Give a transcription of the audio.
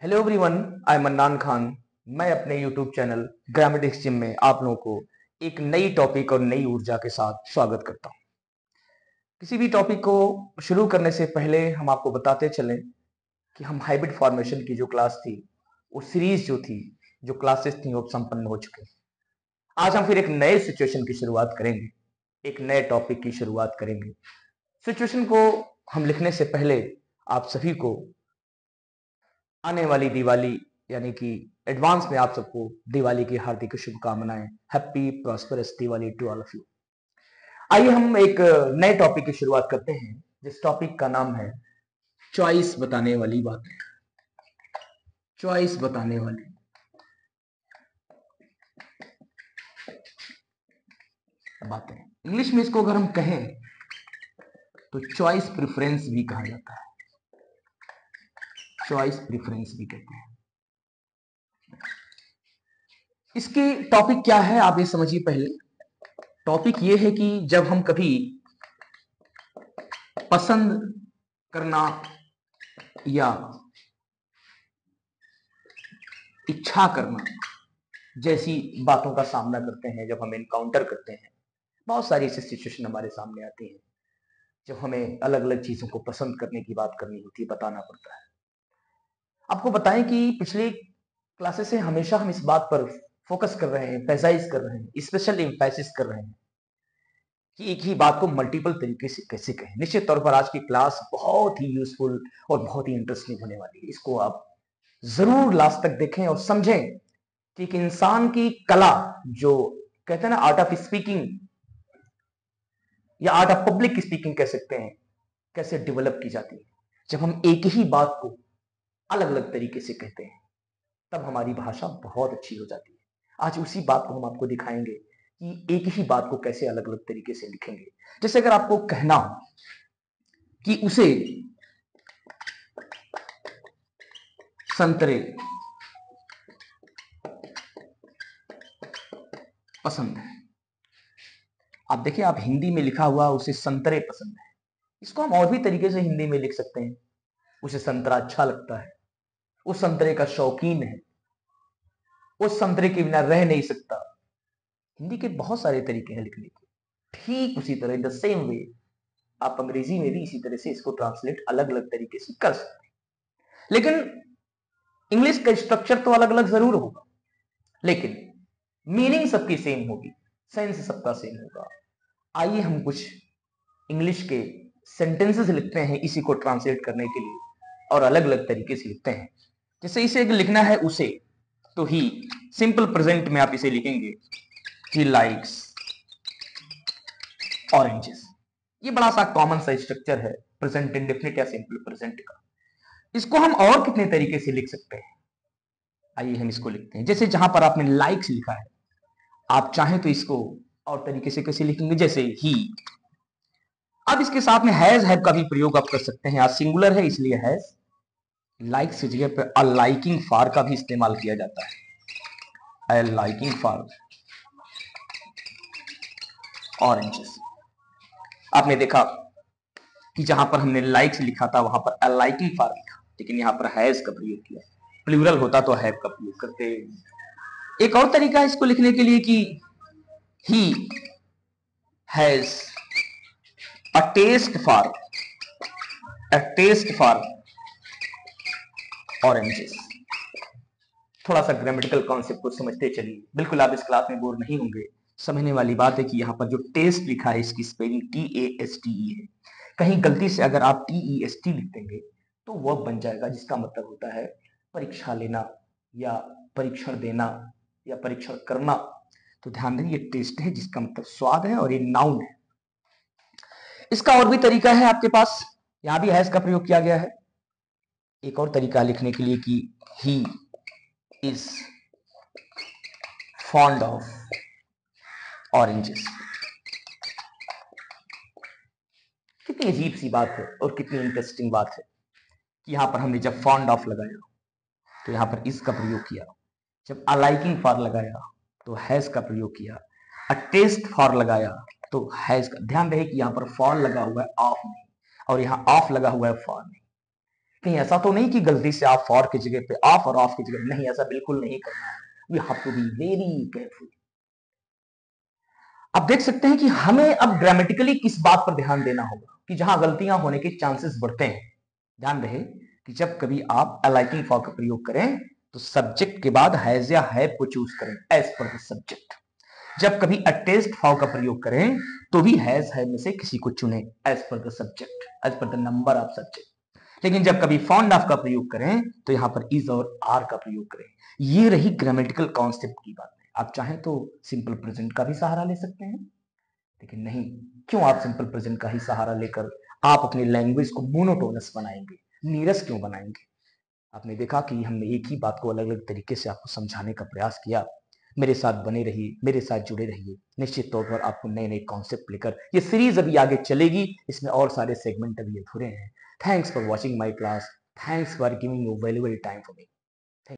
Hello everyone, I am mannan Khan. मैं अपने YouTube channel ग्रामेटिक्स gym में आप लोगों को एक नई टॉपिक और नई ऊर्जा के साथ स्वागत करता हूं। किसी भी टॉपिक को शुरू करने से पहले हम आपको बताते चलें कि हम हाइब्रिड फॉर्मेशन की जो क्लास थी, वो सीरीज जो थी, जो क्लासेस थी, वो संपन्न हो चुके हैं। आज हम फिर एक नए सिचुएशन की शुरुआत करेंगे, एक नए टॉपिक की शुरुआत करेंगे। सिचुएशन को हम लिखने से पहले आप सभी को आने वाली दिवाली यानी कि एडवांस में आप सबको दिवाली की हार्दिक शुभकामनाएं। Happy prosperous Diwali to all of you. आइए हम एक नए टॉपिक की शुरुआत करते हैं, जिस टॉपिक का नाम है चॉइस बताने वाली बातें। चॉइस बताने वाली बातें, इंग्लिश में इसको अगर हम कहें तो चॉइस प्रेफरेंस भी कहा जाता है। चॉइस प्रेफरेंस भी कहते हैं। इसकी टॉपिक क्या है आप ये समझिए। पहले टॉपिक ये है कि जब हम कभी पसंद करना या इच्छा करना जैसी बातों का सामना करते हैं, जब हम एनकाउंटर करते हैं, बहुत सारी ऐसी सिचुएशन हमारे सामने आती हैं जब हमें अलग अलग चीजों को पसंद करने की बात करनी होती है, बताना पड़ता है। आपको बताएं कि पिछली क्लासेस से हमेशा हम इस बात पर फोकस कर रहे हैं, एम्फेसाइज कर रहे हैं, स्पेशल एम्फेसिस कर रहे हैं कि एक ही बात को मल्टीपल तरीके से कैसे कहें। निश्चित तौर पर आज की क्लास बहुत ही यूजफुल और बहुत ही इंटरेस्टिंग होने वाली है। इसको आप जरूर लास्ट तक देखें और समझें कि एक इंसान की कला, जो कहते हैं ना आर्ट ऑफ स्पीकिंग या आर्ट ऑफ पब्लिक स्पीकिंग कह सकते हैं, कैसे डेवलप की जाती है। जब हम एक ही बात को अलग अलग तरीके से कहते हैं, तब हमारी भाषा बहुत अच्छी हो जाती है। आज उसी बात को हम आपको दिखाएंगे कि एक ही बात को कैसे अलग अलग तरीके से लिखेंगे। जैसे अगर आपको कहना हो कि उसे संतरे पसंद है। आप देखिए, आप हिंदी में लिखा हुआ उसे संतरे पसंद है, इसको हम और भी तरीके से हिंदी में लिख सकते हैं। उसे संतरा अच्छा लगता है, उस संतरे का शौकीन है, उस संतरे के बिना रह नहीं सकता। हिंदी के बहुत सारे तरीके हैं लिखने के। ठीक उसी तरह, इन द सेम वे, आप अंग्रेजी में भी इसी तरह से इसको ट्रांसलेट अलग अलग तरीके से कर सकते हैं। लेकिन इंग्लिश का स्ट्रक्चर तो अलग अलग जरूर होगा, लेकिन मीनिंग सबकी सेम होगी, सेंस सबका सेम होगा। आइए हम कुछ इंग्लिश के सेंटेंसेस लिखते हैं इसी को ट्रांसलेट करने के लिए, और अलग अलग तरीके से लिखते हैं। जैसे इसे लिखना है उसे, तो ही सिंपल प्रेजेंट में आप इसे लिखेंगे ही लाइक्स ऑरेंजेस। ये बड़ा सा कॉमन सा स्ट्रक्चर है प्रेजेंट इंडेफिनिट या सिंपल प्रेजेंट का। इसको हम और कितने तरीके से लिख सकते हैं, आइए हम इसको लिखते हैं। जैसे जहां पर आपने लाइक्स लिखा है, आप चाहें तो इसको और तरीके से कैसे लिखेंगे, जैसे ही। अब इसके साथ में हैज हैव का भी प्रयोग आप कर सकते हैं। आज सिंगुलर है इसलिए हैज। लाइक्स की जगह पर अ लाइकिंग फॉर का भी इस्तेमाल किया जाता है। अ लाइकिंग फॉर ऑरेंजेस। आपने देखा कि जहां पर हमने लाइक्स लिखा था वहां पर अ लाइकिंग फॉर लिखा, लेकिन यहां पर हैज का प्रयोग किया। प्लूरल होता तो हैव का प्रयोग करते। एक और तरीका है इसको लिखने के लिए कि he has a taste for oranges. थोड़ा सा ग्रामेटिकल कॉन्सेप्ट को समझते चलिए, बिल्कुल आप इस क्लास में बोर नहीं होंगे। समझने वाली बात है कि यहाँ पर जो टेस्ट लिखा है इसकी स्पेलिंग TASTE है। कहीं गलती से अगर आप TEST लिख देंगे तो वर्ब बन जाएगा, जिसका मतलब होता है परीक्षा लेना या परीक्षण देना या परीक्षण करना। तो ध्यान दें, ये टेस्ट है जिसका मतलब स्वाद है और ये नाउन है। इसका और भी तरीका है आपके पास, यहां भी हैज का प्रयोग किया गया है। एक और तरीका लिखने के लिए कि he is fond of oranges. कितनी अजीब सी बात है और कितनी इंटरेस्टिंग बात है कि यहां पर हमने जब फॉन्ड ऑफ लगाया तो यहां पर इस का प्रयोग किया, जब अ लाइकिंग फॉर लगाया तो हैज का प्रयोग किया, अ टेस्ट फॉर लगाया तो हैज का। ध्यान रहे कि यहां पर फॉर लगा हुआ है ऑफ नहीं, और यहां ऑफ लगा हुआ है फॉर नहीं। कहीं ऐसा तो नहीं कि गलती से आप फॉर की जगह पे ऑफ और ऑफ की जगह, नहीं, ऐसा बिल्कुल नहीं करना है। We have to be very careful. आप देख सकते हैं कि हमें अब ग्रामेटिकली किस बात पर ध्यान देना होगा कि जहां गलतियां होने के चांसेस बढ़ते हैं। ध्यान रहे कि जब कभी आप अलाइकिंग फॉर का प्रयोग करें तो सब्जेक्ट के बाद हैज या हैव को चूज करें एज पर द सब्जेक्ट। जब कभी अटेस्ट फॉर का प्रयोग करें तो भी हैज हैव में से किसी को चुने as per the subject, as per the number of subject. लेकिन जब कभी फाउंड ऑफ का प्रयोग करें तो यहां पर इज और आर का प्रयोग करें। ये रही ग्रामेटिकल कॉन्सेप्ट की बात है। आप चाहें तो सिंपल प्रेजेंट का भी सहारा ले सकते हैं, लेकिन नहीं, क्यों आप सिंपल प्रेजेंट का ही सहारा लेकर आप अपनी लैंग्वेज को मोनोटोनस बनाएंगे, नीरस क्यों बनाएंगे। आपने देखा कि हमने एक ही बात को अलग अलग तरीके से आपको समझाने का प्रयास किया। मेरे साथ बने रहिए, मेरे साथ जुड़े रहिए, निश्चित तौर पर आपको नए नए कॉन्सेप्ट लेकर ये सीरीज अभी आगे चलेगी। इसमें और सारे सेगमेंट अभी अधूरे हैं। Thanks for watching my class. Thanks for giving your valuable time for me.